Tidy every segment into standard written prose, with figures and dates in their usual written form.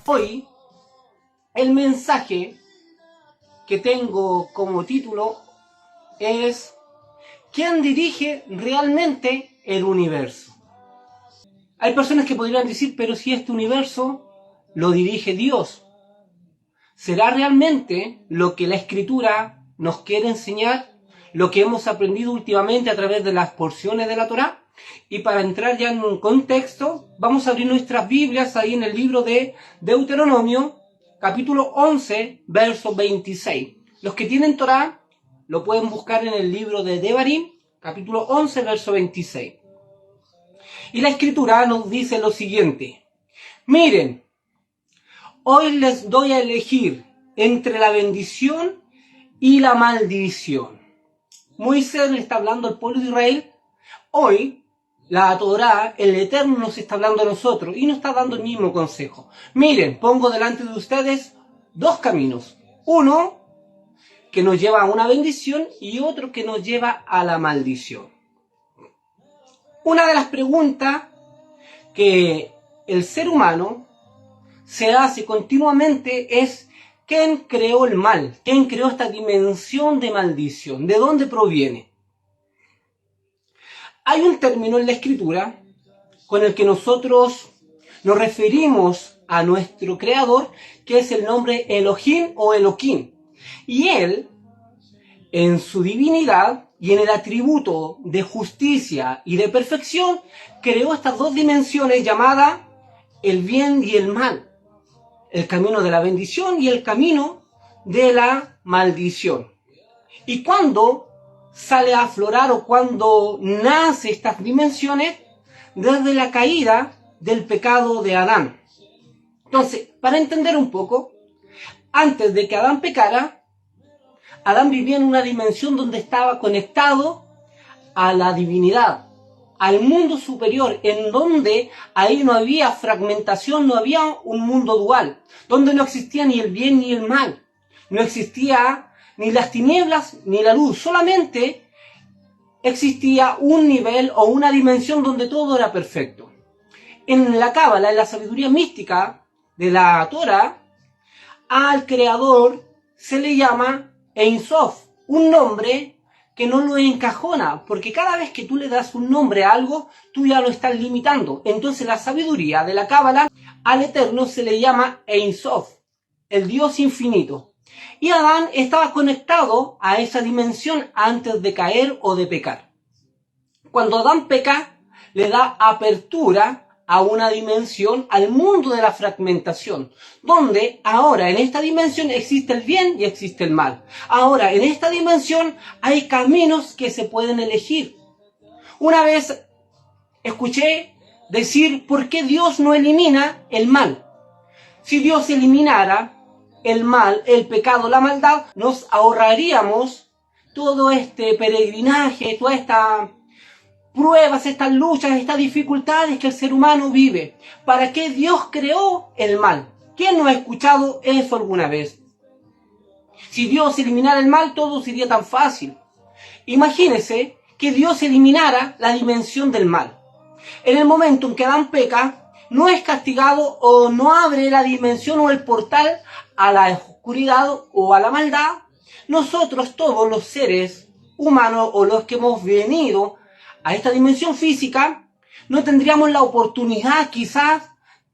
Hoy el mensaje que tengo como título es ¿quién dirige realmente el universo? Hay personas que podrían decir, pero si este universo lo dirige Dios, ¿será realmente lo que la Escritura nos quiere enseñar? Lo que hemos aprendido últimamente a través de las porciones de la Torá. Y para entrar ya en un contexto, vamos a abrir nuestras Biblias ahí en el libro de Deuteronomio, capítulo 11, verso 26. Los que tienen Torá lo pueden buscar en el libro de Devarim, capítulo 11, verso 26. Y la Escritura nos dice lo siguiente: miren, hoy les doy a elegir entre la bendición y la maldición. Moisés le está hablando al pueblo de Israel. Hoy, la Torá, el Eterno, nos está hablando a nosotros y nos está dando el mismo consejo. Miren, pongo delante de ustedes dos caminos. Uno que nos lleva a una bendición y otro que nos lleva a la maldición. Una de las preguntas que el ser humano se hace continuamente es: ¿quién creó el mal? ¿Quién creó esta dimensión de maldición? ¿De dónde proviene? Hay un término en la Escritura con el que nosotros nos referimos a nuestro Creador, que es el nombre Elohim o Elohim. Y Él, en su divinidad y en el atributo de justicia y de perfección, creó estas dos dimensiones llamadas el bien y el mal. El camino de la bendición y el camino de la maldición. Y cuando sale a aflorar o cuando nace estas dimensiones, desde la caída del pecado de Adán. Entonces, para entender un poco, antes de que Adán pecara, Adán vivía en una dimensión donde estaba conectado a la divinidad, al mundo superior, en donde ahí no había fragmentación, no había un mundo dual, donde no existía ni el bien ni el mal, no existía ni las tinieblas ni la luz, solamente existía un nivel o una dimensión donde todo era perfecto. En la Cábala, en la sabiduría mística de la Torá, al Creador se le llama Ein Sof, un nombre que no lo encajona, porque cada vez que tú le das un nombre a algo, tú ya lo estás limitando. Entonces la sabiduría de la Cábala, al Eterno se le llama Ein Sof, el Dios infinito. Y Adán estaba conectado a esa dimensión antes de caer o de pecar. Cuando Adán peca, le da apertura a una dimensión, al mundo de la fragmentación, donde ahora en esta dimensión existe el bien y existe el mal. Ahora en esta dimensión hay caminos que se pueden elegir. Una vez escuché decir: ¿por qué Dios no elimina el mal? Si Dios eliminara el mal, el pecado, la maldad, nos ahorraríamos todo este peregrinaje, toda esta pruebas, estas luchas, estas dificultades que el ser humano vive. ¿Para qué Dios creó el mal? ¿Quién no ha escuchado eso alguna vez? Si Dios eliminara el mal, todo sería tan fácil. Imagínese que Dios eliminara la dimensión del mal. En el momento en que Adán peca, no es castigado o no abre la dimensión o el portal a la oscuridad o a la maldad. Nosotros, todos los seres humanos o los que hemos venido a esta dimensión física, no tendríamos la oportunidad quizás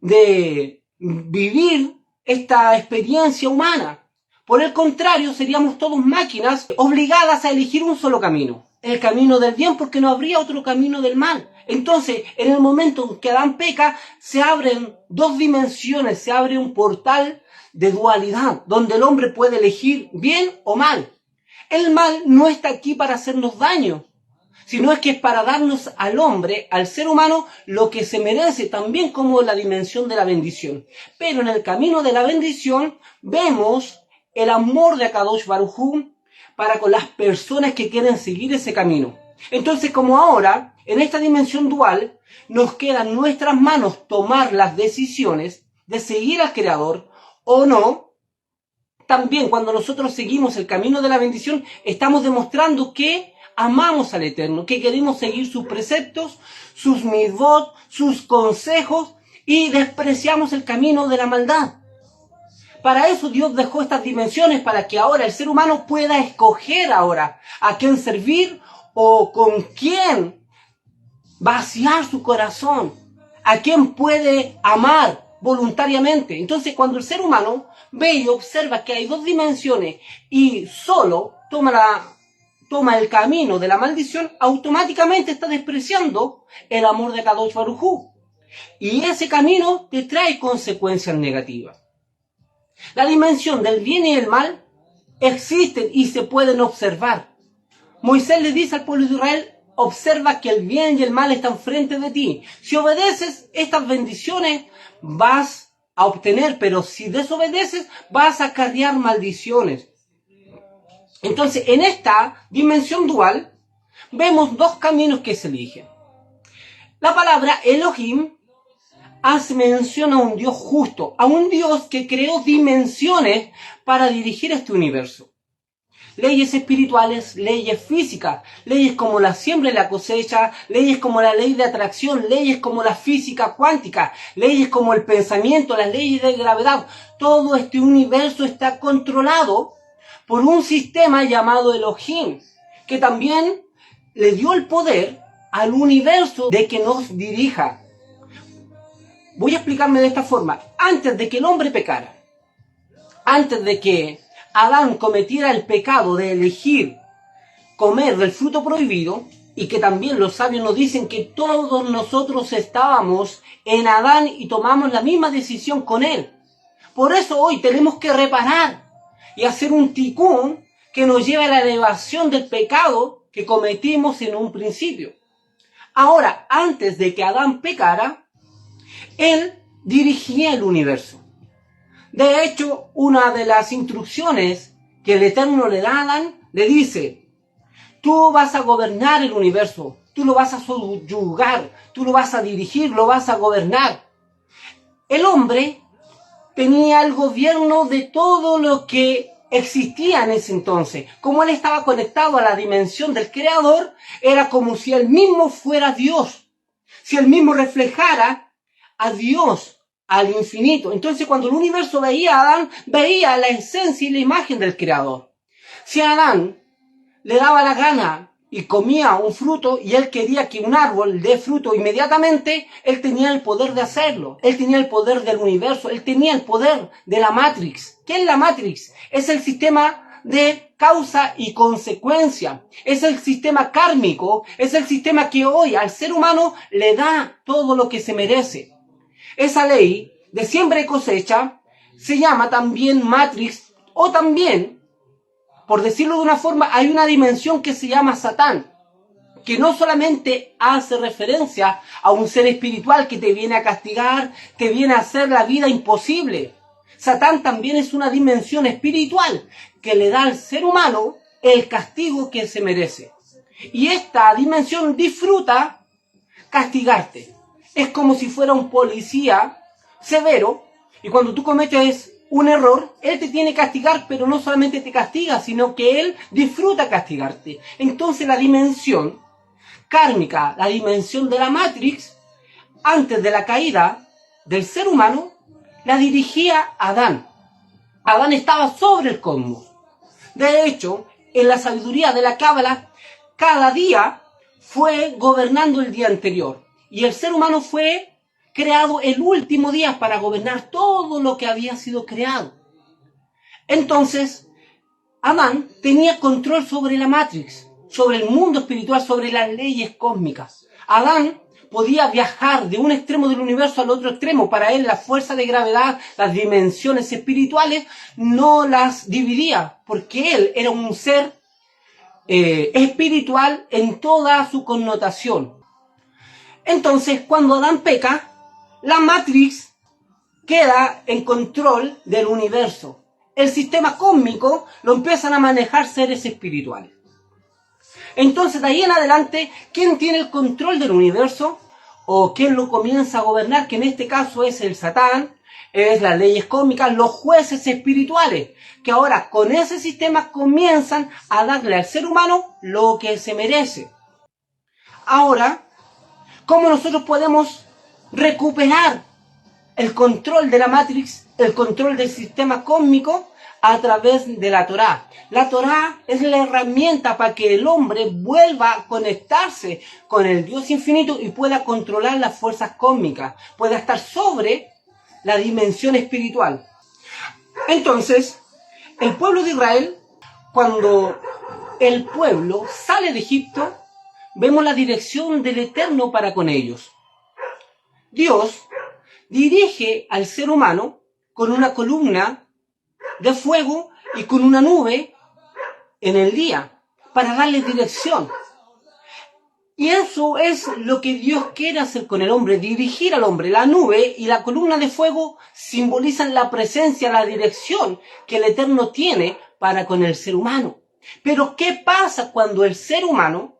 de vivir esta experiencia humana. Por el contrario, seríamos todos máquinas obligadas a elegir un solo camino, el camino del bien, porque no habría otro camino del mal. Entonces, en el momento en que Adán peca, se abren dos dimensiones, se abre un portal de dualidad, donde el hombre puede elegir bien o mal. El mal no está aquí para hacernos daño, sino es que es para darnos al hombre, al ser humano, lo que se merece, también como la dimensión de la bendición. Pero en el camino de la bendición vemos el amor de Akadosh Baruj Hu para con las personas que quieren seguir ese camino. Entonces, como ahora, en esta dimensión dual, nos queda en nuestras manos tomar las decisiones de seguir al Creador o no. También cuando nosotros seguimos el camino de la bendición, estamos demostrando que amamos al Eterno, que queremos seguir sus preceptos, sus mitzvot, sus consejos, y despreciamos el camino de la maldad. Para eso Dios dejó estas dimensiones, para que ahora el ser humano pueda escoger ahora a quién servir o con quién vaciar su corazón, a quién puede amar voluntariamente. Entonces, cuando el ser humano ve y observa que hay dos dimensiones y solo toma el camino de la maldición, automáticamente está despreciando el amor de Kadosh Baruj Hu. Y ese camino te trae consecuencias negativas. La dimensión del bien y el mal existen y se pueden observar. Moisés le dice al pueblo de Israel: observa que el bien y el mal están frente de ti. Si obedeces, estas bendiciones vas a obtener, pero si desobedeces, vas a acarrear maldiciones. Entonces, en esta dimensión dual, vemos dos caminos que se eligen. La palabra Elohim hace mención a un Dios justo, a un Dios que creó dimensiones para dirigir este universo. Leyes espirituales, leyes físicas, leyes como la siembra y la cosecha, leyes como la ley de atracción, leyes como la física cuántica, leyes como el pensamiento, las leyes de gravedad. Todo este universo está controlado por un sistema llamado Elohim, que también le dio el poder al universo de que nos dirija. Voy a explicarme de esta forma. Antes de que el hombre pecara, antes de que Adán cometiera el pecado de elegir comer del fruto prohibido, y que también los sabios nos dicen que todos nosotros estábamos en Adán y tomamos la misma decisión con él. Por eso hoy tenemos que reparar y hacer un tikún que nos lleve a la elevación del pecado que cometimos en un principio. Ahora, antes de que Adán pecara, él dirigía el universo. De hecho, una de las instrucciones que el Eterno le da a Adán, le dice: tú vas a gobernar el universo, tú lo vas a subyugar, tú lo vas a dirigir, lo vas a gobernar. El hombre tenía el gobierno de todo lo que existía en ese entonces. Como él estaba conectado a la dimensión del Creador, era como si él mismo fuera Dios, si él mismo reflejara a Dios, al infinito. Entonces, cuando el universo veía a Adán, veía la esencia y la imagen del Creador. Si a Adán le daba la gana y comía un fruto y él quería que un árbol dé fruto inmediatamente, él tenía el poder de hacerlo. Él tenía el poder del universo, él tenía el poder de la Matrix. ¿Qué es la Matrix? Es el sistema de causa y consecuencia. Es el sistema kármico, es el sistema que hoy al ser humano le da todo lo que se merece. Esa ley de siembra y cosecha se llama también Matrix, o también, por decirlo de una forma, hay una dimensión que se llama Satán, que no solamente hace referencia a un ser espiritual que te viene a castigar, te viene a hacer la vida imposible. Satán también es una dimensión espiritual que le da al ser humano el castigo que se merece. Y esta dimensión disfruta castigarte. Es como si fuera un policía severo, y cuando tú cometes un error, él te tiene que castigar, pero no solamente te castiga, sino que él disfruta castigarte. Entonces la dimensión kármica, la dimensión de la Matrix, antes de la caída del ser humano, la dirigía Adán. Adán estaba sobre el cosmos. De hecho, en la sabiduría de la Cábala, cada día fue gobernando el día anterior. Y el ser humano fue creado el último día para gobernar todo lo que había sido creado. Entonces, Adán tenía control sobre la Matrix, sobre el mundo espiritual, sobre las leyes cósmicas. Adán podía viajar de un extremo del universo al otro extremo. Para él la fuerza de gravedad, las dimensiones espirituales, no las dividía, porque él era un ser espiritual en toda su connotación. Entonces, cuando Adán peca, la Matrix queda en control del universo. El sistema cósmico lo empiezan a manejar seres espirituales. Entonces, de ahí en adelante, ¿quién tiene el control del universo? ¿O quién lo comienza a gobernar? Que en este caso es el Satán, es las leyes cósmicas, los jueces espirituales, que ahora con ese sistema comienzan a darle al ser humano lo que se merece. Ahora, ¿cómo nosotros podemos recuperar el control de la Matrix, el control del sistema cósmico a través de la Torá. La Torá es la herramienta para que el hombre vuelva a conectarse con el Dios infinito y pueda controlar las fuerzas cósmicas, pueda estar sobre la dimensión espiritual. Entonces, el pueblo de Israel, cuando el pueblo sale de Egipto, vemos la dirección del Eterno para con ellos. Dios dirige al ser humano con una columna de fuego y con una nube en el día para darle dirección. Y eso es lo que Dios quiere hacer con el hombre, dirigir al hombre. La nube y la columna de fuego simbolizan la presencia, la dirección que el Eterno tiene para con el ser humano. Pero ¿qué pasa cuando el ser humano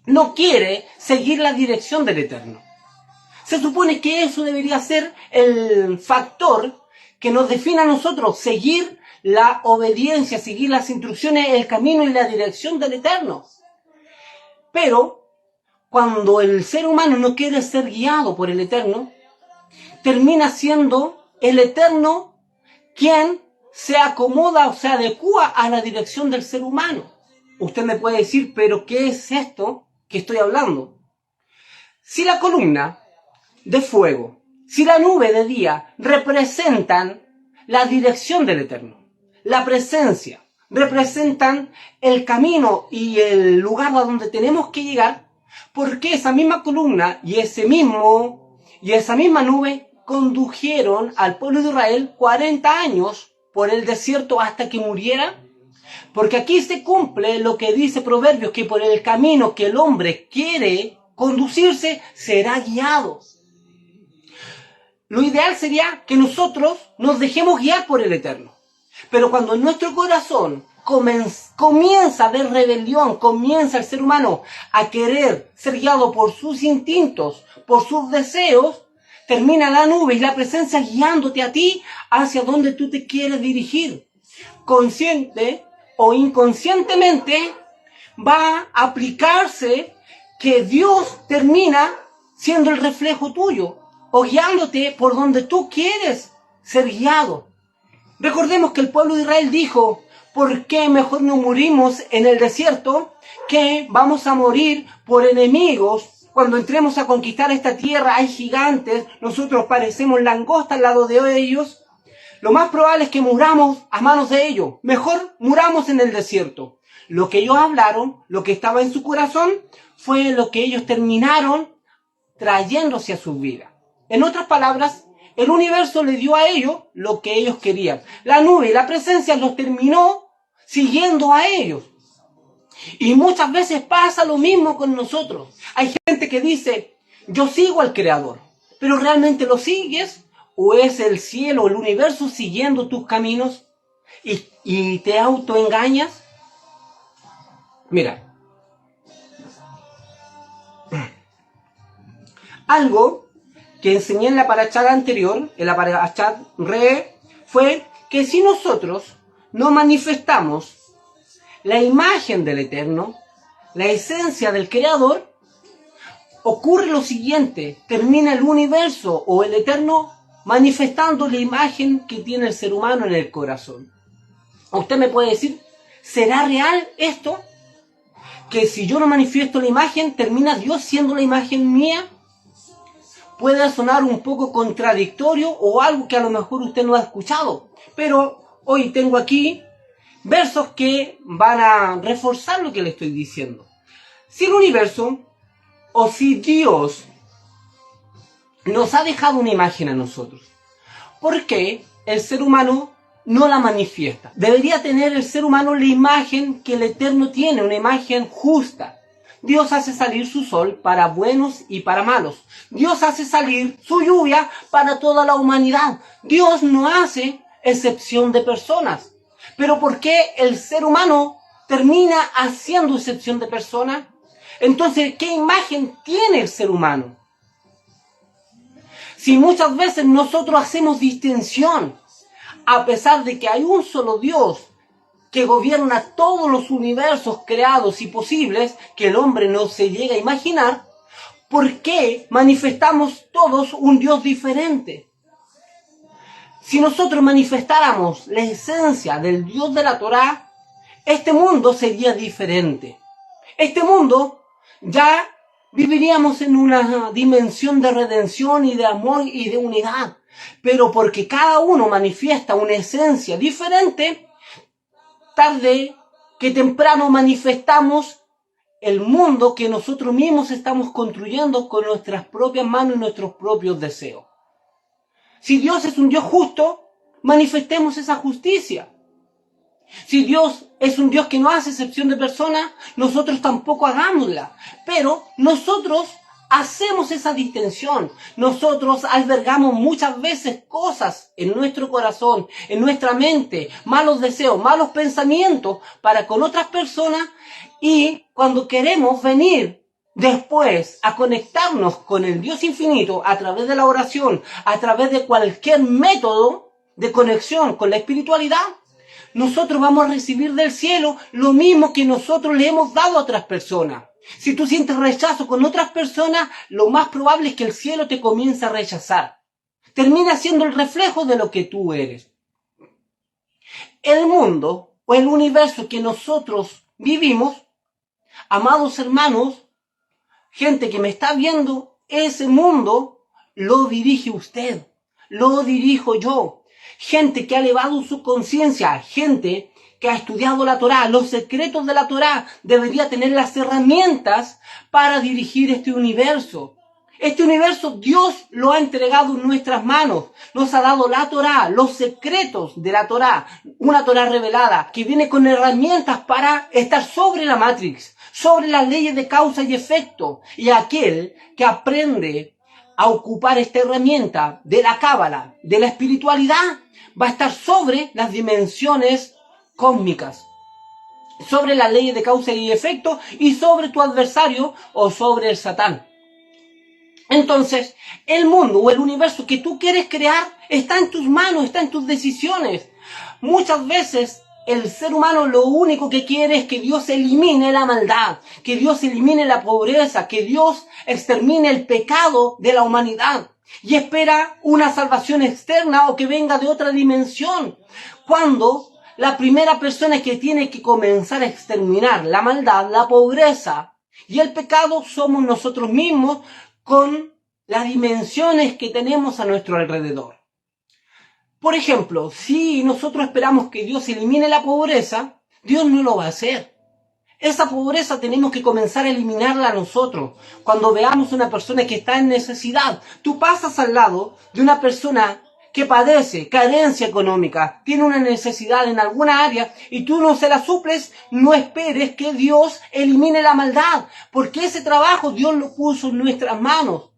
no quiere seguir la dirección del Eterno? Se supone que eso debería ser el factor que nos define a nosotros, seguir la obediencia, seguir las instrucciones, el camino y la dirección del Eterno. Pero cuando el ser humano no quiere ser guiado por el Eterno, termina siendo el Eterno quien se acomoda o se adecua a la dirección del ser humano. Usted me puede decir, pero ¿qué es esto que estoy hablando? Si la columna de fuego, si la nube de día representan la dirección del Eterno, la presencia, representan el camino y el lugar a donde tenemos que llegar, porque esa misma columna y esa misma nube condujeron al pueblo de Israel 40 años por el desierto hasta que muriera. Porque aquí se cumple lo que dice Proverbios, que por el camino que el hombre quiere conducirse será guiado. Lo ideal sería que nosotros nos dejemos guiar por el Eterno. Pero cuando en nuestro corazón comienza a haber rebelión, comienza el ser humano a querer ser guiado por sus instintos, por sus deseos, termina la nube y la presencia guiándote a ti hacia donde tú te quieres dirigir. Consciente o inconscientemente va a aplicarse que Dios termina siendo el reflejo tuyo o guiándote por donde tú quieres ser guiado. Recordemos que el pueblo de Israel dijo, ¿por qué mejor no morimos en el desierto que vamos a morir por enemigos? Cuando entremos a conquistar esta tierra hay gigantes, nosotros parecemos langosta al lado de ellos. Lo más probable es que muramos a manos de ellos. Mejor muramos en el desierto. Lo que ellos hablaron, lo que estaba en su corazón, fue lo que ellos terminaron trayéndose a su vida. En otras palabras, el universo le dio a ellos lo que ellos querían. La nube y la presencia los terminó siguiendo a ellos. Y muchas veces pasa lo mismo con nosotros. Hay gente que dice, yo sigo al Creador, pero ¿realmente lo sigues? ¿O es el cielo, el universo siguiendo tus caminos y te autoengañas? Mira, algo que enseñé en la parashá anterior, en la parashá Re, fue que si nosotros no manifestamos la imagen del Eterno, la esencia del Creador, ocurre lo siguiente, termina el universo o el Eterno manifestando la imagen que tiene el ser humano en el corazón. Usted me puede decir, ¿será real esto? Que si yo no manifiesto la imagen, ¿termina Dios siendo la imagen mía? Puede sonar un poco contradictorio o algo que a lo mejor usted no ha escuchado. Pero hoy tengo aquí versos que van a reforzar lo que le estoy diciendo. Si el universo o si Dios nos ha dejado una imagen a nosotros, ¿por qué el ser humano no la manifiesta? Debería tener el ser humano la imagen que el Eterno tiene, una imagen justa. Dios hace salir su sol para buenos y para malos. Dios hace salir su lluvia para toda la humanidad. Dios no hace excepción de personas. Pero ¿por qué el ser humano termina haciendo excepción de personas? Entonces, ¿qué imagen tiene el ser humano? Si muchas veces nosotros hacemos distinción, a pesar de que hay un solo Dios que gobierna todos los universos creados y posibles que el hombre no se llega a imaginar, ¿por qué manifestamos todos un Dios diferente? Si nosotros manifestáramos la esencia del Dios de la Torá, este mundo sería diferente. Este mundo ya viviríamos en una dimensión de redención y de amor y de unidad. Pero porque cada uno manifiesta una esencia diferente, tarde que temprano manifestamos el mundo que nosotros mismos estamos construyendo con nuestras propias manos y nuestros propios deseos. Si Dios es un Dios justo, manifestemos esa justicia. Si Dios es un Dios que no hace excepción de personas, nosotros tampoco hagámosla. Pero nosotros hacemos esa distinción. Nosotros albergamos muchas veces cosas en nuestro corazón, en nuestra mente, malos deseos, malos pensamientos para con otras personas, y cuando queremos venir después a conectarnos con el Dios infinito a través de la oración, a través de cualquier método de conexión con la espiritualidad, nosotros vamos a recibir del cielo lo mismo que nosotros le hemos dado a otras personas. Si tú sientes rechazo con otras personas, lo más probable es que el cielo te comience a rechazar. Termina siendo el reflejo de lo que tú eres. El mundo o el universo que nosotros vivimos, amados hermanos, gente que me está viendo, ese mundo lo dirige usted, lo dirijo yo. Gente que ha elevado su conciencia, gente que ha estudiado la Torá, los secretos de la Torá, debería tener las herramientas para dirigir este universo. Este universo Dios lo ha entregado en nuestras manos. Nos ha dado la Torá, los secretos de la Torá, una Torá revelada que viene con herramientas para estar sobre la Matrix, sobre las leyes de causa y efecto. Y aquel que aprende a ocupar esta herramienta de la cábala, de la espiritualidad, va a estar sobre las dimensiones cósmicas, sobre las leyes de causa y efecto y sobre tu adversario o sobre el Satán. Entonces, el mundo o el universo que tú quieres crear está en tus manos, está en tus decisiones. Muchas veces el ser humano lo único que quiere es que Dios elimine la maldad, que Dios elimine la pobreza, que Dios extermine el pecado de la humanidad. Y espera una salvación externa o que venga de otra dimensión. Cuando la primera persona que tiene que comenzar a exterminar la maldad, la pobreza y el pecado somos nosotros mismos con las dimensiones que tenemos a nuestro alrededor. Por ejemplo, si nosotros esperamos que Dios elimine la pobreza, Dios no lo va a hacer. Esa pobreza tenemos que comenzar a eliminarla nosotros. Cuando veamos una persona que está en necesidad, tú pasas al lado de una persona que padece carencia económica, tiene una necesidad en alguna área y tú no se la suples, no esperes que Dios elimine la maldad, porque ese trabajo Dios lo puso en nuestras manos.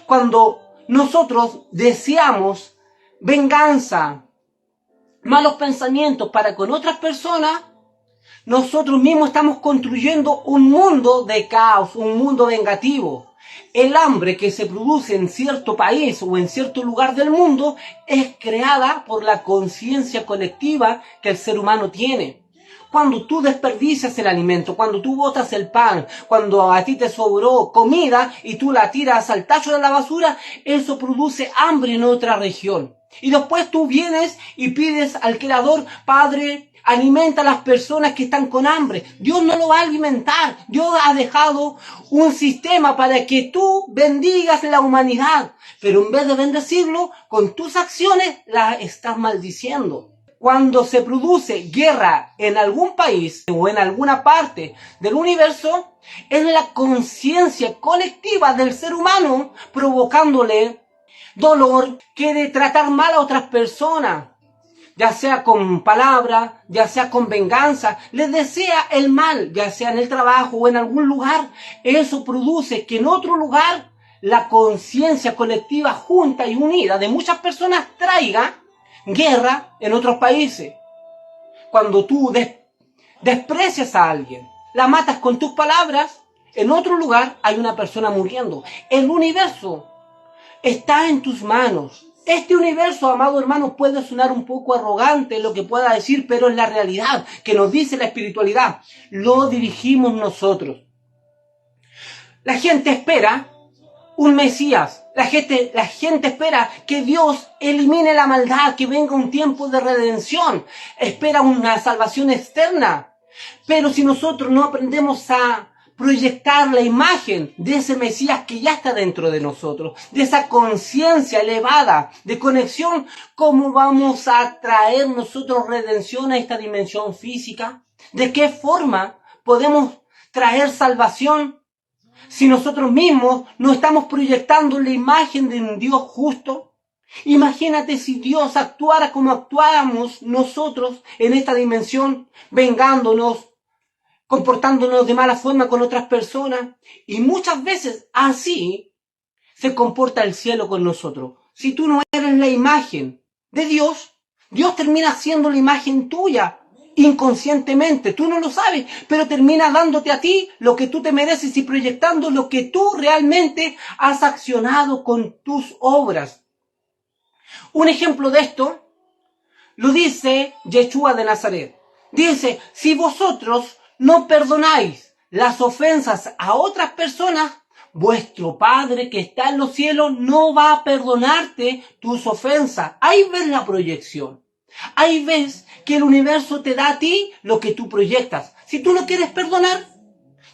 Cuando nosotros deseamos venganza, malos pensamientos para con otras personas, nosotros mismos estamos construyendo un mundo de caos, un mundo vengativo. El hambre que se produce en cierto país o en cierto lugar del mundo es creada por la conciencia colectiva que el ser humano tiene. Cuando tú desperdicias el alimento, cuando tú botas el pan, cuando a ti te sobró comida y tú la tiras al tacho de la basura, eso produce hambre en otra región. Y después tú vienes y pides al Creador, Padre, alimenta a las personas que están con hambre. Dios no lo va a alimentar. Dios ha dejado un sistema para que tú bendigas la humanidad. Pero en vez de bendecirlo, con tus acciones la estás maldiciendo. Cuando se produce guerra en algún país o en alguna parte del universo, es la conciencia colectiva del ser humano provocándole dolor, quiere tratar mal a otras personas, ya sea con palabras, ya sea con venganza, les desea el mal, ya sea en el trabajo o en algún lugar. Eso produce que en otro lugar la conciencia colectiva junta y unida de muchas personas traiga guerra en otros países. Cuando tú desprecias a alguien, la matas con tus palabras, en otro lugar hay una persona muriendo. El universo está en tus manos. Este universo, amado hermano, puede sonar un poco arrogante lo que pueda decir, pero es la realidad que nos dice la espiritualidad. Lo dirigimos nosotros. La gente espera un Mesías. La gente espera que Dios elimine la maldad, que venga un tiempo de redención. Espera una salvación externa. Pero si nosotros no aprendemos a proyectar la imagen de ese Mesías que ya está dentro de nosotros, de esa conciencia elevada de conexión, ¿cómo vamos a traer nosotros redención a esta dimensión física? ¿De qué forma podemos traer salvación si nosotros mismos no estamos proyectando la imagen de un Dios justo? Imagínate si Dios actuara como actuáramos nosotros en esta dimensión, vengándonos, comportándonos de mala forma con otras personas. Y muchas veces así se comporta el cielo con nosotros. Si tú no eres la imagen de Dios, Dios termina siendo la imagen tuya. Inconscientemente, tú no lo sabes, pero termina dándote a ti lo que tú te mereces y proyectando lo que tú realmente has accionado con tus obras. Un ejemplo de esto lo dice Yeshua de Nazaret. Dice, si vosotros no perdonáis las ofensas a otras personas, vuestro Padre que está en los cielos no va a perdonarte tus ofensas. Ahí ves la proyección. Ahí ves que el universo te da a ti lo que tú proyectas. Si tú no quieres perdonar,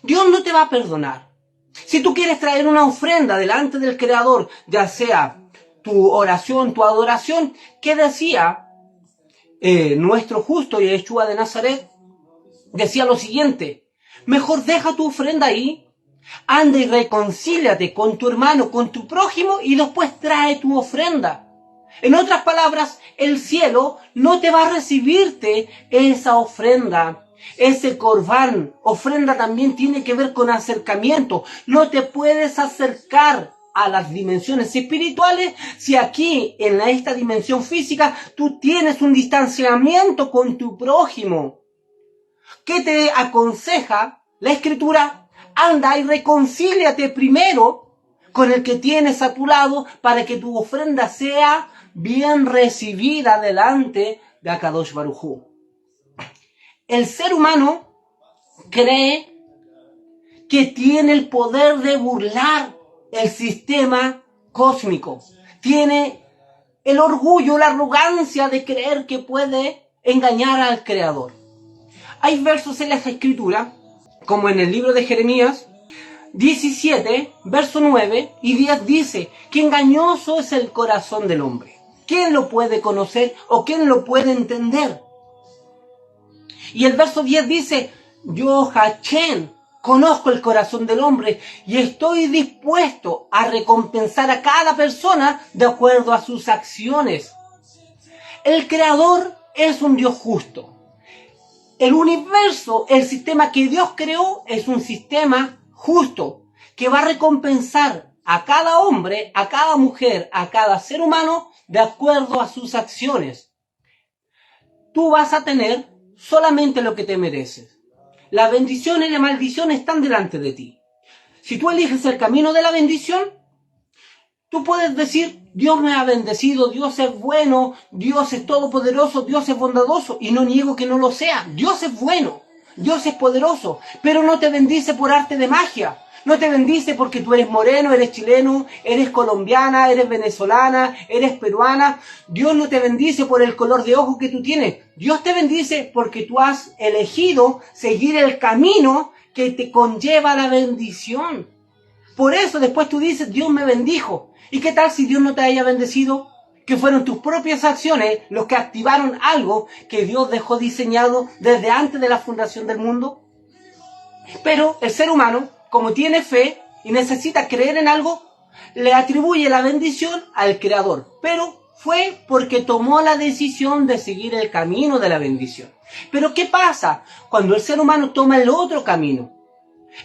Dios no te va a perdonar. Si tú quieres traer una ofrenda delante del Creador, ya sea tu oración, tu adoración, ¿qué decía nuestro justo Yeshua de Nazaret? Decía lo siguiente: mejor deja tu ofrenda ahí, anda y reconcíliate con tu hermano, con tu prójimo, y después trae tu ofrenda. En otras palabras, el cielo no te va a recibirte esa ofrenda, ese corbán. Ofrenda también tiene que ver con acercamiento. No te puedes acercar a las dimensiones espirituales si aquí, en esta dimensión física, tú tienes un distanciamiento con tu prójimo. ¿Qué te aconseja la Escritura? Anda y reconcíliate primero con el que tienes a tu lado para que tu ofrenda sea bien recibida delante de Akadosh Baruj Hu. El ser humano cree que tiene el poder de burlar el sistema cósmico. Tiene el orgullo, la arrogancia de creer que puede engañar al Creador. Hay versos en las Escrituras, como en el libro de Jeremías 17, verso 9 y 10, dice que engañoso es el corazón del hombre. ¿Quién lo puede conocer o quién lo puede entender? Y el verso 10 dice, yo, Hachén, conozco el corazón del hombre y estoy dispuesto a recompensar a cada persona de acuerdo a sus acciones. El Creador es un Dios justo. El universo, el sistema que Dios creó, es un sistema justo que va a recompensar a cada hombre, a cada mujer, a cada ser humano de acuerdo a sus acciones. Tú vas a tener solamente lo que te mereces. La bendición y la maldición están delante de ti. Si tú eliges el camino de la bendición, tú puedes decir, Dios me ha bendecido, Dios es bueno, Dios es todopoderoso, Dios es bondadoso, y no niego que no lo sea. Dios es bueno, Dios es poderoso, pero no te bendice por arte de magia. No te bendice porque tú eres moreno, eres chileno, eres colombiana, eres venezolana, eres peruana. Dios no te bendice por el color de ojo que tú tienes. Dios te bendice porque tú has elegido seguir el camino que te conlleva la bendición. Por eso después tú dices, Dios me bendijo. ¿Y qué tal si Dios no te haya bendecido? Que fueron tus propias acciones los que activaron algo que Dios dejó diseñado desde antes de la fundación del mundo. Pero el ser humano, como tiene fe y necesita creer en algo, le atribuye la bendición al Creador. Pero fue porque tomó la decisión de seguir el camino de la bendición. Pero ¿qué pasa cuando el ser humano toma el otro camino?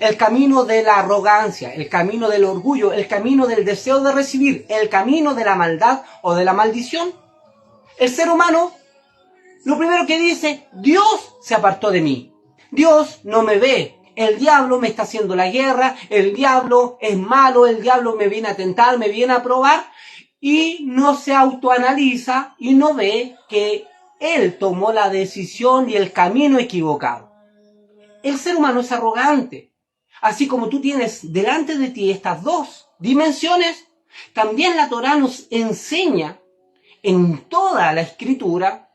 El camino de la arrogancia, el camino del orgullo, el camino del deseo de recibir, el camino de la maldad o de la maldición. El ser humano, lo primero que dice, Dios se apartó de mí. Dios no me ve. El diablo me está haciendo la guerra, el diablo es malo, el diablo me viene a tentar, me viene a probar, y no se autoanaliza y no ve que él tomó la decisión y el camino equivocado. El ser humano es arrogante. Así como tú tienes delante de ti estas dos dimensiones, también la Torá nos enseña en toda la Escritura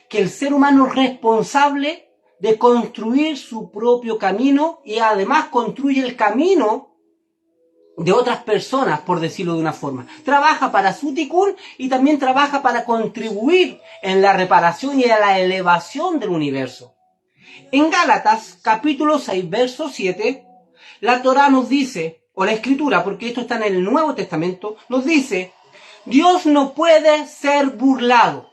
que el ser humano es responsable de construir su propio camino y además construye el camino de otras personas, por decirlo de una forma. Trabaja para su tikkun y también trabaja para contribuir en la reparación y en la elevación del universo. En Gálatas, capítulo 6, verso 7, la Torá nos dice, o la Escritura, porque esto está en el Nuevo Testamento, nos dice, Dios no puede ser burlado.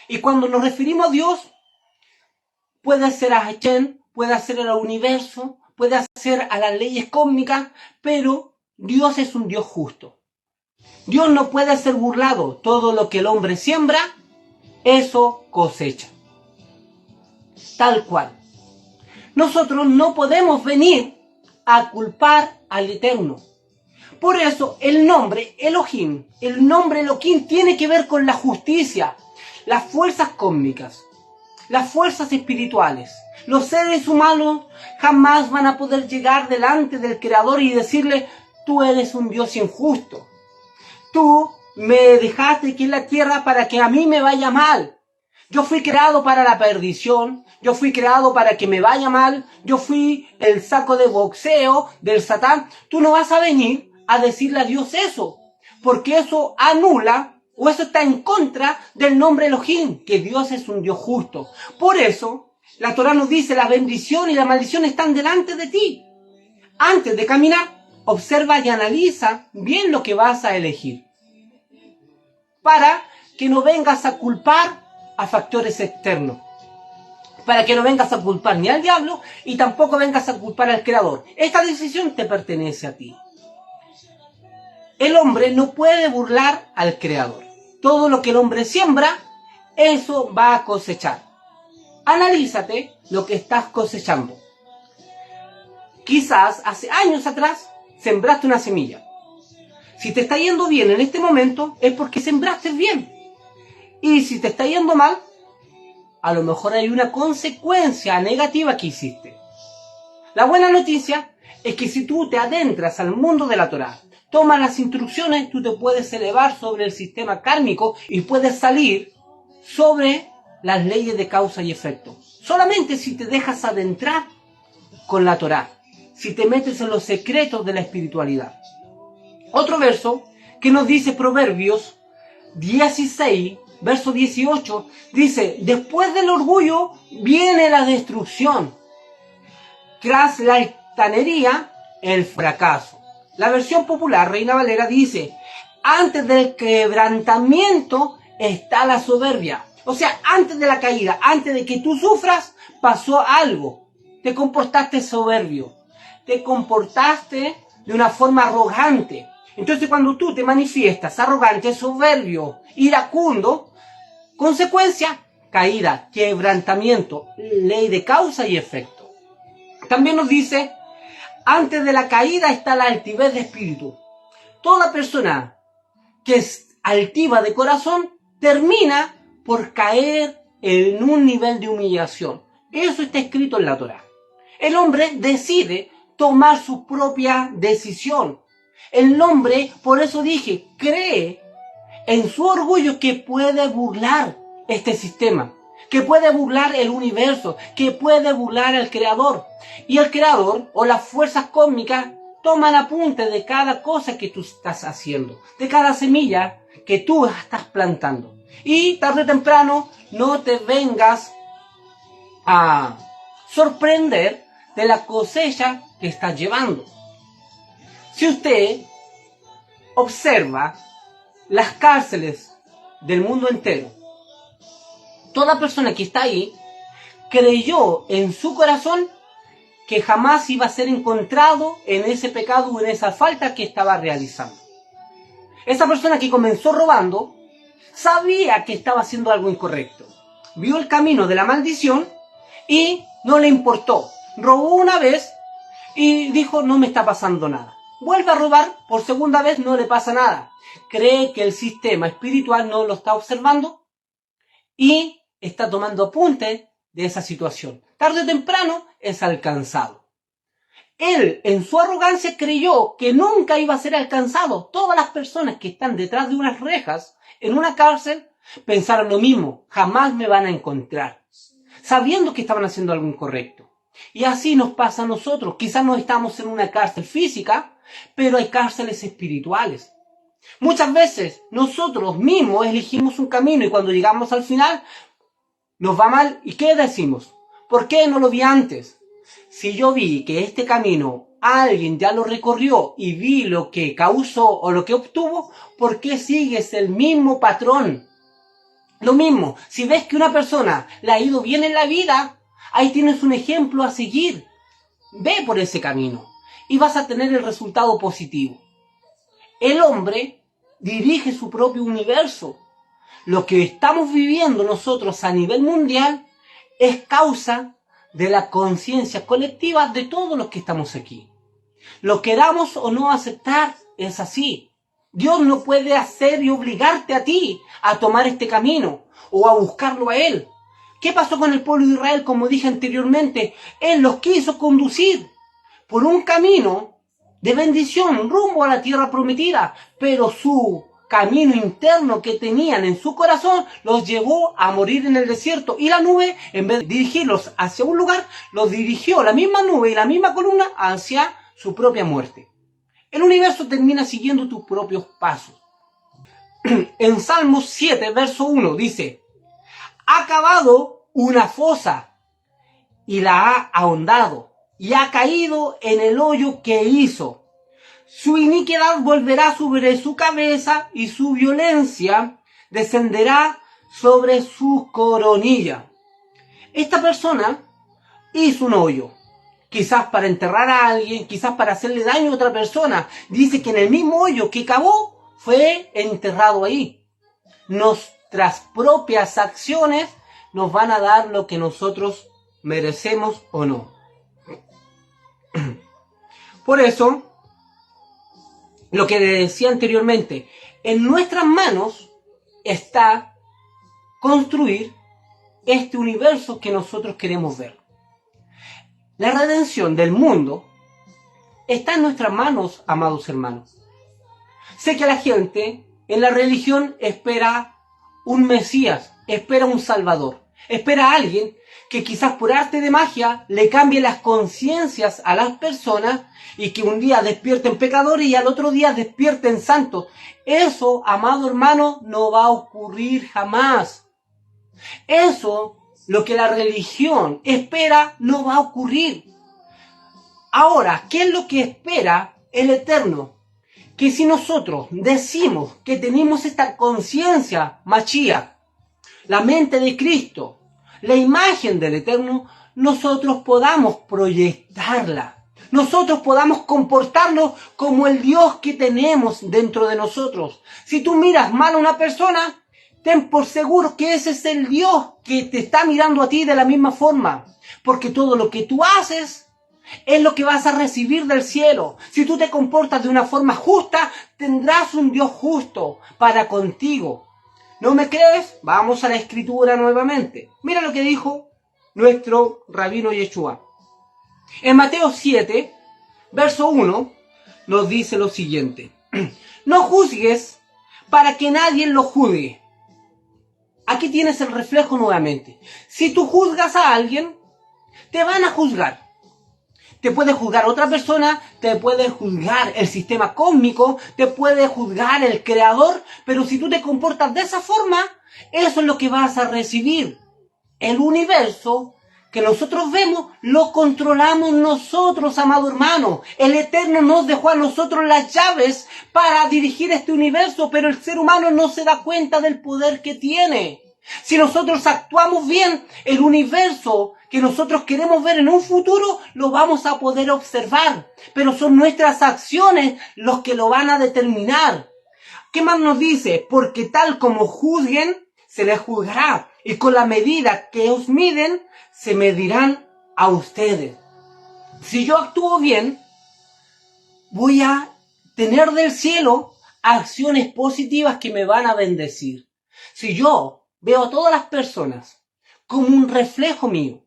Y cuando nos referimos a Dios, puede ser a Hashem, puede ser al universo, puede ser a las leyes cósmicas, pero Dios es un Dios justo. Dios no puede ser burlado. Todo lo que el hombre siembra, eso cosecha. Tal cual. Nosotros no podemos venir a culpar al Eterno. Por eso el nombre Elohim tiene que ver con la justicia, las fuerzas cósmicas, las fuerzas espirituales. Los seres humanos jamás van a poder llegar delante del Creador y decirle, tú eres un Dios injusto. Tú me dejaste aquí en la tierra para que a mí me vaya mal. Yo fui creado para la perdición, yo fui creado para que me vaya mal, yo fui el saco de boxeo del Satán. Tú no vas a venir a decirle a Dios eso, porque eso anula o eso está en contra del nombre Elohim, que Dios es un Dios justo. Por eso, la Torá nos dice, la bendición y la maldición están delante de ti. Antes de caminar, observa y analiza bien lo que vas a elegir, para que no vengas a culpar a factores externos, para que no vengas a culpar ni al diablo y tampoco vengas a culpar al Creador. Esta decisión te pertenece a ti. El hombre no puede burlar al Creador. Todo lo que el hombre siembra, eso va a cosechar. Analízate lo que estás cosechando. Quizás hace años atrás sembraste una semilla. Si te está yendo bien en este momento, es porque sembraste bien. Y si te está yendo mal, a lo mejor hay una consecuencia negativa que hiciste. La buena noticia es que si tú te adentras al mundo de la Torá, tomas las instrucciones, tú te puedes elevar sobre el sistema kármico y puedes salir sobre las leyes de causa y efecto. Solamente si te dejas adentrar con la Torá, si te metes en los secretos de la espiritualidad. Otro verso que nos dice Proverbios 16, verso 18, dice, después del orgullo viene la destrucción. Tras la altanería, el fracaso. La versión popular, Reina Valera, dice, antes del quebrantamiento está la soberbia. O sea, antes de la caída, antes de que tú sufras, pasó algo. Te comportaste soberbio. Te comportaste de una forma arrogante. Entonces, cuando tú te manifiestas arrogante, soberbio, iracundo, consecuencia, caída, quebrantamiento, ley de causa y efecto. También nos dice, antes de la caída está la altivez de espíritu. Toda persona que es altiva de corazón termina por caer en un nivel de humillación. Eso está escrito en la Torá. El hombre decide tomar su propia decisión. El hombre, por eso dije, cree en su orgullo que puede burlar este sistema, que puede burlar el universo, que puede burlar al Creador. Y el Creador o las fuerzas cósmicas toman apunte de cada cosa que tú estás haciendo, de cada semilla que tú estás plantando. Y tarde o temprano no te vengas a sorprender de la cosecha que estás llevando. Si usted observa las cárceles del mundo entero, toda persona que está ahí creyó en su corazón que jamás iba a ser encontrado en ese pecado o en esa falta que estaba realizando. Esa persona que comenzó robando sabía que estaba haciendo algo incorrecto. Vio el camino de la maldición y no le importó. Robó una vez y dijo, no me está pasando nada. Vuelve a robar por segunda vez, no le pasa nada. Cree que el sistema espiritual no lo está observando y está tomando apunte de esa situación. Tarde o temprano es alcanzado. Él, en su arrogancia, creyó que nunca iba a ser alcanzado. Todas las personas que están detrás de unas rejas, en una cárcel, pensaron lo mismo. Jamás me van a encontrar. Sabiendo que estaban haciendo algo incorrecto. Y así nos pasa a nosotros. Quizás no estamos en una cárcel física, pero hay cárceles espirituales. Muchas veces nosotros mismos elegimos un camino y cuando llegamos al final nos va mal. ¿Y qué decimos? ¿Por qué no lo vi antes? Si yo vi que este camino alguien ya lo recorrió y vi lo que causó o lo que obtuvo, ¿por qué sigues el mismo patrón? Lo mismo, si ves que una persona le ha ido bien en la vida, ahí tienes un ejemplo a seguir. Ve por ese camino y vas a tener el resultado positivo. El hombre dirige su propio universo. Lo que estamos viviendo nosotros a nivel mundial es causa de la conciencia colectiva de todos los que estamos aquí. Lo queramos o no aceptar, es así. Dios no puede hacer y obligarte a ti a tomar este camino o a buscarlo a Él. ¿Qué pasó con el pueblo de Israel? Como dije anteriormente, Él los quiso conducir por un camino de bendición rumbo a la tierra prometida, pero su camino interno que tenían en su corazón los llevó a morir en el desierto, y la nube, en vez de dirigirlos hacia un lugar, los dirigió la misma nube y la misma columna hacia su propia muerte. El universo termina siguiendo tus propios pasos. En Salmos 7, verso 1 dice: ha cavado una fosa y la ha ahondado, y ha caído en el hoyo que hizo. Su iniquidad volverá sobre su cabeza y su violencia descenderá sobre su coronilla. Esta persona hizo un hoyo, quizás para enterrar a alguien, quizás para hacerle daño a otra persona. Dice que en el mismo hoyo que cavó fue enterrado ahí. Nuestras propias acciones nos van a dar lo que nosotros merecemos o no. Por eso, lo que decía anteriormente, en nuestras manos está construir este universo que nosotros queremos ver. La redención del mundo está en nuestras manos, amados hermanos. Sé que la gente en la religión espera un Mesías, espera un Salvador, espera a alguien que quizás por arte de magia le cambie las conciencias a las personas y que un día despierten pecadores y al otro día despierten santos. Eso, amado hermano, no va a ocurrir jamás. Eso, lo que la religión espera, no va a ocurrir. Ahora, ¿qué es lo que espera el Eterno? Que si nosotros decimos que tenemos esta conciencia Mashiach, la mente de Cristo, la imagen del Eterno, nosotros podamos proyectarla. Nosotros podamos comportarnos como el Dios que tenemos dentro de nosotros. Si tú miras mal a una persona, ten por seguro que ese es el Dios que te está mirando a ti de la misma forma. Porque todo lo que tú haces es lo que vas a recibir del cielo. Si tú te comportas de una forma justa, tendrás un Dios justo para contigo. ¿No me crees? Vamos a la escritura nuevamente. Mira lo que dijo nuestro rabino Yeshua. En Mateo 7, verso 1, nos dice lo siguiente: no juzgues para que nadie lo juzgue. Aquí tienes el reflejo nuevamente. Si tú juzgas a alguien, te van a juzgar. Te puede juzgar otra persona, te puede juzgar el sistema cósmico, te puede juzgar el creador, pero si tú te comportas de esa forma, eso es lo que vas a recibir. El universo que nosotros vemos, lo controlamos nosotros, amado hermano. El Eterno nos dejó a nosotros las llaves para dirigir este universo, pero el ser humano no se da cuenta del poder que tiene. Si nosotros actuamos bien, el universo que nosotros queremos ver en un futuro, lo vamos a poder observar. Pero son nuestras acciones los que lo van a determinar. ¿Qué más nos dice? Porque tal como juzguen, se les juzgará. Y con la medida que os miden, se medirán a ustedes. Si yo actúo bien, voy a tener del cielo acciones positivas que me van a bendecir. Si yo veo a todas las personas como un reflejo mío,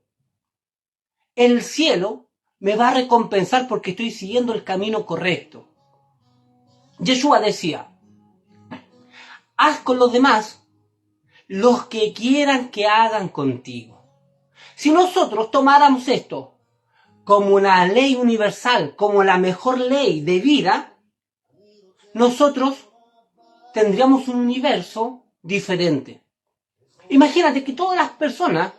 el cielo me va a recompensar porque estoy siguiendo el camino correcto. Yeshua decía, haz con los demás los que quieran que hagan contigo. Si nosotros tomáramos esto como una ley universal, como la mejor ley de vida, nosotros tendríamos un universo diferente. Imagínate que todas las personas,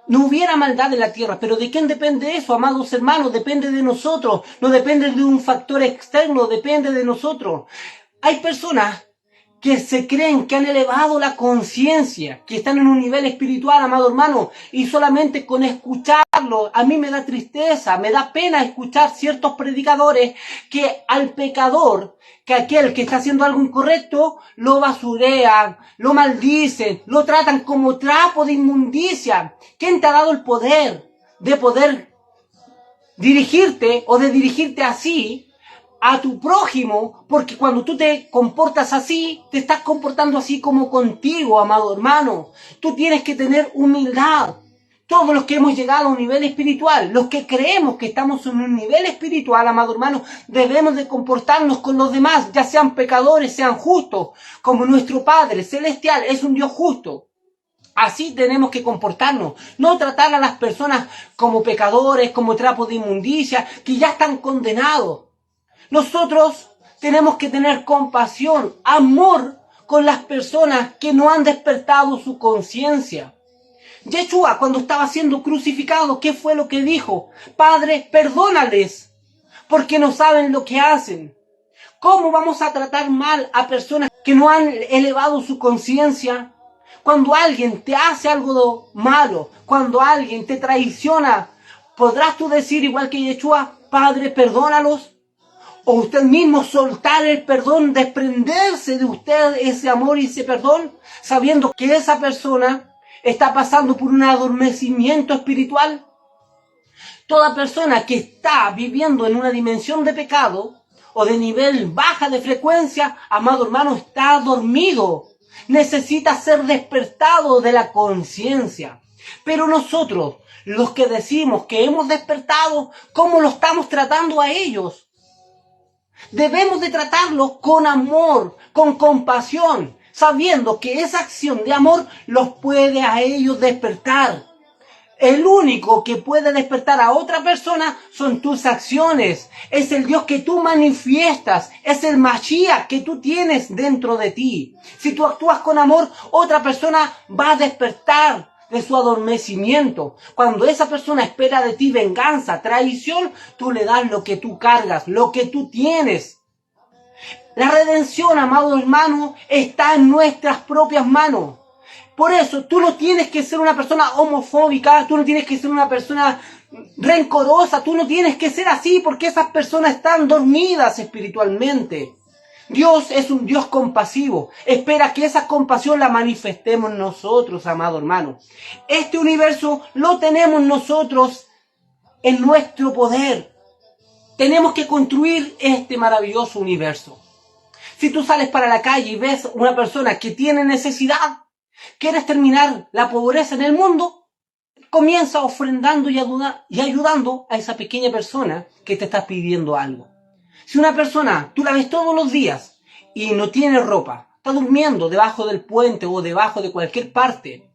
no hubiera maldad en la tierra, pero ¿de quién depende eso, amados hermanos? Depende de nosotros, no depende de un factor externo, depende de nosotros. Hay personas que se creen que han elevado la conciencia, que están en un nivel espiritual, amado hermano, y solamente con escucharlo, a mí me da tristeza, me da pena escuchar ciertos predicadores que al pecador, que aquel que está haciendo algo incorrecto, lo basurean, lo maldicen, lo tratan como trapo de inmundicia. ¿Quién te ha dado el poder de poder dirigirte o de dirigirte así a tu prójimo? Porque cuando tú te comportas así, te estás comportando así como contigo, amado hermano. Tú tienes que tener humildad. Todos los que hemos llegado a un nivel espiritual, los que creemos que estamos en un nivel espiritual, amado hermano, debemos de comportarnos con los demás, ya sean pecadores, sean justos, como nuestro Padre Celestial es un Dios justo. Así tenemos que comportarnos, no tratar a las personas como pecadores, como trapos de inmundicia, que ya están condenados. Nosotros tenemos que tener compasión, amor con las personas que no han despertado su conciencia. Yeshua, cuando estaba siendo crucificado, ¿qué fue lo que dijo? Padre, perdónales, porque no saben lo que hacen. ¿Cómo vamos a tratar mal a personas que no han elevado su conciencia? Cuando alguien te hace algo malo, cuando alguien te traiciona, ¿podrás tú decir igual que Yeshua, Padre, perdónalos? O usted mismo soltar el perdón, desprenderse de usted ese amor y ese perdón, sabiendo que esa persona está pasando por un adormecimiento espiritual. Toda persona que está viviendo en una dimensión de pecado o de nivel baja de frecuencia, amado hermano, está dormido. Necesita ser despertado de la conciencia. Pero nosotros, los que decimos que hemos despertado, ¿cómo lo estamos tratando a ellos? Debemos de tratarlos con amor, con compasión, sabiendo que esa acción de amor los puede a ellos despertar. El único que puede despertar a otra persona son tus acciones. Es el Dios que tú manifiestas. Es el Mashiach que tú tienes dentro de ti. Si tú actúas con amor, otra persona va a despertar de su adormecimiento. Cuando esa persona espera de ti venganza, traición, tú le das lo que tú cargas, lo que tú tienes. La redención, amado hermano, está en nuestras propias manos. Por eso, tú no tienes que ser una persona homofóbica, tú no tienes que ser una persona rencorosa, tú no tienes que ser así porque esas personas están dormidas espiritualmente. Dios es un Dios compasivo. Espera que esa compasión la manifestemos nosotros, amado hermano. Este universo lo tenemos nosotros en nuestro poder. Tenemos que construir este maravilloso universo. Si tú sales para la calle y ves una persona que tiene necesidad, ¿quieres terminar la pobreza en el mundo? Comienza ofrendando y ayudando a esa pequeña persona que te está pidiendo algo. Si una persona, tú la ves todos los días y no tiene ropa, está durmiendo debajo del puente o debajo de cualquier parte,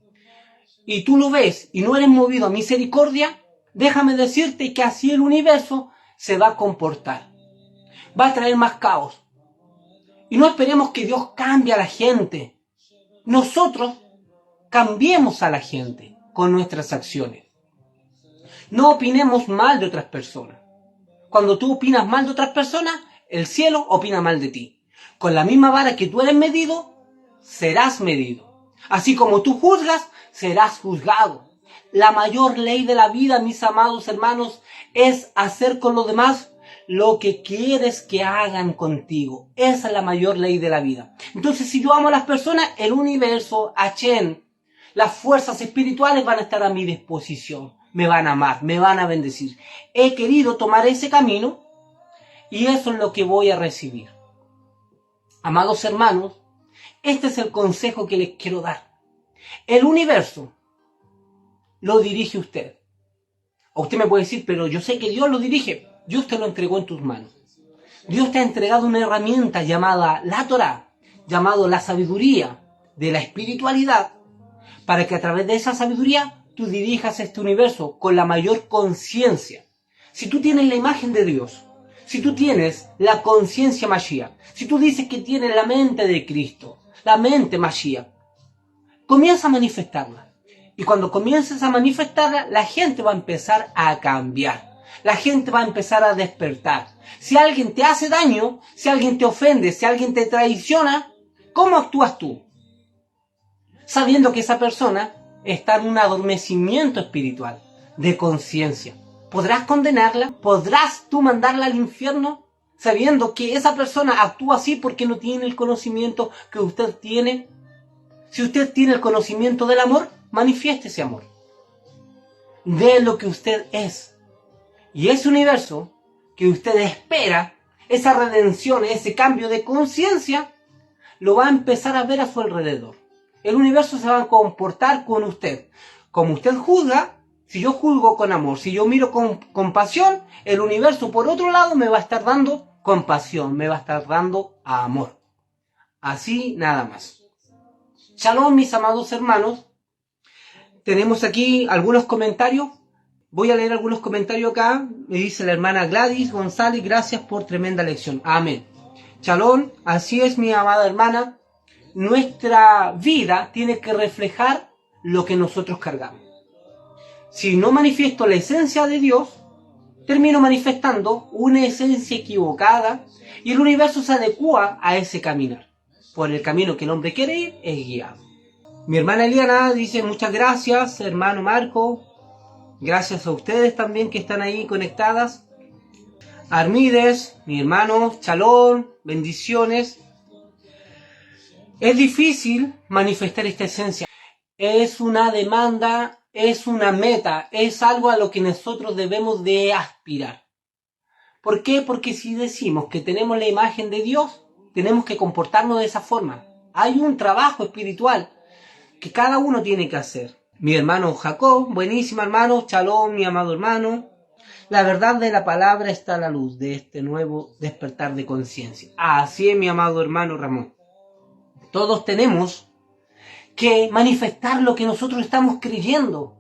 y tú lo ves y no eres movido a misericordia, déjame decirte que así el universo se va a comportar. Va a traer más caos. Y no esperemos que Dios cambie a la gente. Nosotros cambiemos a la gente con nuestras acciones. No opinemos mal de otras personas. Cuando tú opinas mal de otras personas, el cielo opina mal de ti. Con la misma vara que tú eres medido, serás medido. Así como tú juzgas, serás juzgado. La mayor ley de la vida, mis amados hermanos, es hacer con los demás lo que quieres que hagan contigo. Esa es la mayor ley de la vida. Entonces, si yo amo a las personas, el universo, Hashem, las fuerzas espirituales van a estar a mi disposición. Me van a amar, me van a bendecir. He querido tomar ese camino y eso es lo que voy a recibir. Amados hermanos, este es el consejo que les quiero dar. El universo lo dirige usted. O usted me puede decir, pero yo sé que Dios lo dirige. Dios te lo entregó en tus manos. Dios te ha entregado una herramienta llamada la Torá, llamado la sabiduría de la espiritualidad, para que a través de esa sabiduría tú dirijas este universo con la mayor conciencia. Si tú tienes la imagen de Dios, si tú tienes la conciencia Mashiach, si tú dices que tienes la mente de Cristo, la mente Mashiach, comienza a manifestarla. Y cuando comiences a manifestarla, la gente va a empezar a cambiar. La gente va a empezar a despertar. Si alguien te hace daño, si alguien te ofende, si alguien te traiciona, ¿cómo actúas tú? Sabiendo que esa persona está en un adormecimiento espiritual, de conciencia. ¿Podrás condenarla? ¿Podrás tú mandarla al infierno? Sabiendo que esa persona actúa así porque no tiene el conocimiento que usted tiene. Si usted tiene el conocimiento del amor, manifieste ese amor. De lo que usted es. Y ese universo que usted espera, esa redención, ese cambio de conciencia, lo va a empezar a ver a su alrededor. El universo se va a comportar con usted. Como usted juzga, si yo juzgo con amor, si yo miro con compasión, el universo por otro lado me va a estar dando compasión, me va a estar dando amor. Así nada más. Shalom, mis amados hermanos. Tenemos aquí algunos comentarios. Voy a leer algunos comentarios acá. Me dice la hermana Gladys González, gracias por tremenda lección. Amén. Shalom, así es, mi amada hermana. Nuestra vida tiene que reflejar lo que nosotros cargamos. Si no manifiesto la esencia de Dios, termino manifestando una esencia equivocada y el universo se adecua a ese caminar. Por el camino que el hombre quiere ir, es guiado. Mi hermana Eliana dice muchas gracias, hermano Marco. Gracias a ustedes también que están ahí conectadas. Armides, mi hermano, Chalón, bendiciones. Es difícil manifestar esta esencia. Es una demanda, es una meta, es algo a lo que nosotros debemos de aspirar. ¿Por qué? Porque si decimos que tenemos la imagen de Dios, tenemos que comportarnos de esa forma. Hay un trabajo espiritual que cada uno tiene que hacer. Mi hermano Jacob, buenísimo hermano, Shalom, mi amado hermano. La verdad de la palabra está a la luz de este nuevo despertar de conciencia. Así es, mi amado hermano Ramón. Todos tenemos que manifestar lo que nosotros estamos creyendo.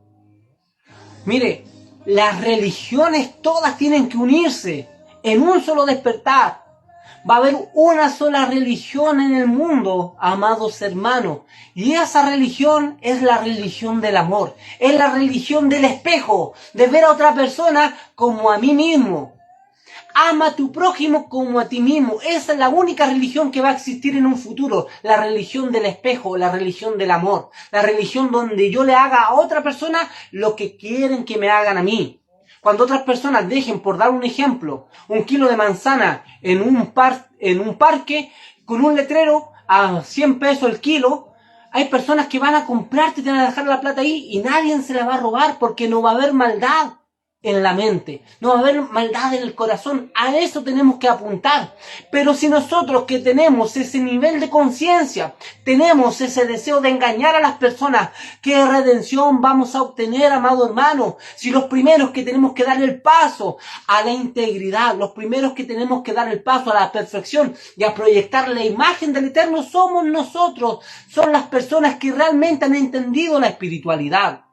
Mire, las religiones todas tienen que unirse en un solo despertar. Va a haber una sola religión en el mundo, amados hermanos. Y esa religión es la religión del amor. Es la religión del espejo, de ver a otra persona como a mí mismo. Ama a tu prójimo como a ti mismo. Esa es la única religión que va a existir en un futuro. La religión del espejo, la religión del amor. La religión donde yo le haga a otra persona lo que quieren que me hagan a mí. Cuando otras personas dejen, por dar un ejemplo, 1 kilo de manzana en un parque con un letrero a 100 pesos el kilo, hay personas que van a comprarte y te van a dejar la plata ahí y nadie se la va a robar porque no va a haber maldad en la mente, no va a haber maldad en el corazón. A eso tenemos que apuntar. Pero si nosotros que tenemos ese nivel de conciencia, tenemos ese deseo de engañar a las personas, ¿qué redención vamos a obtener, amado hermano? Si los primeros que tenemos que dar el paso a la integridad, los primeros que tenemos que dar el paso a la perfección y a proyectar la imagen del Eterno somos nosotros, son las personas que realmente han entendido la espiritualidad.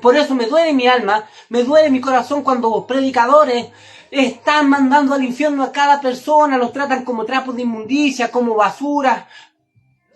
Por eso me duele mi alma, me duele mi corazón cuando predicadores están mandando al infierno a cada persona, los tratan como trapos de inmundicia, como basura.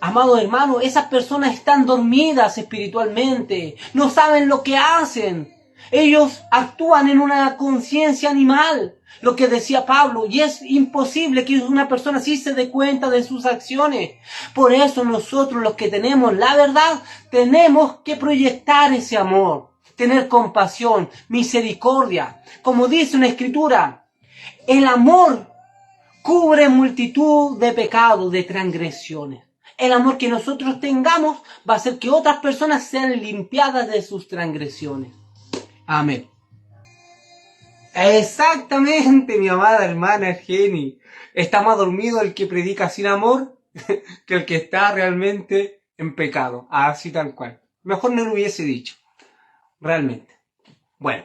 Amados hermanos, esas personas están dormidas espiritualmente, no saben lo que hacen. Ellos actúan en una conciencia animal, lo que decía Pablo, y es imposible que una persona así se dé cuenta de sus acciones. Por eso nosotros, los que tenemos la verdad, tenemos que proyectar ese amor, tener compasión, misericordia. Como dice una escritura, el amor cubre multitud de pecados, de transgresiones. El amor que nosotros tengamos va a hacer que otras personas sean limpiadas de sus transgresiones. Amén. Exactamente, mi amada hermana Jenny. Está más dormido el que predica sin amor que el que está realmente en pecado. Así tal cual. Mejor no lo hubiese dicho. Realmente. Bueno,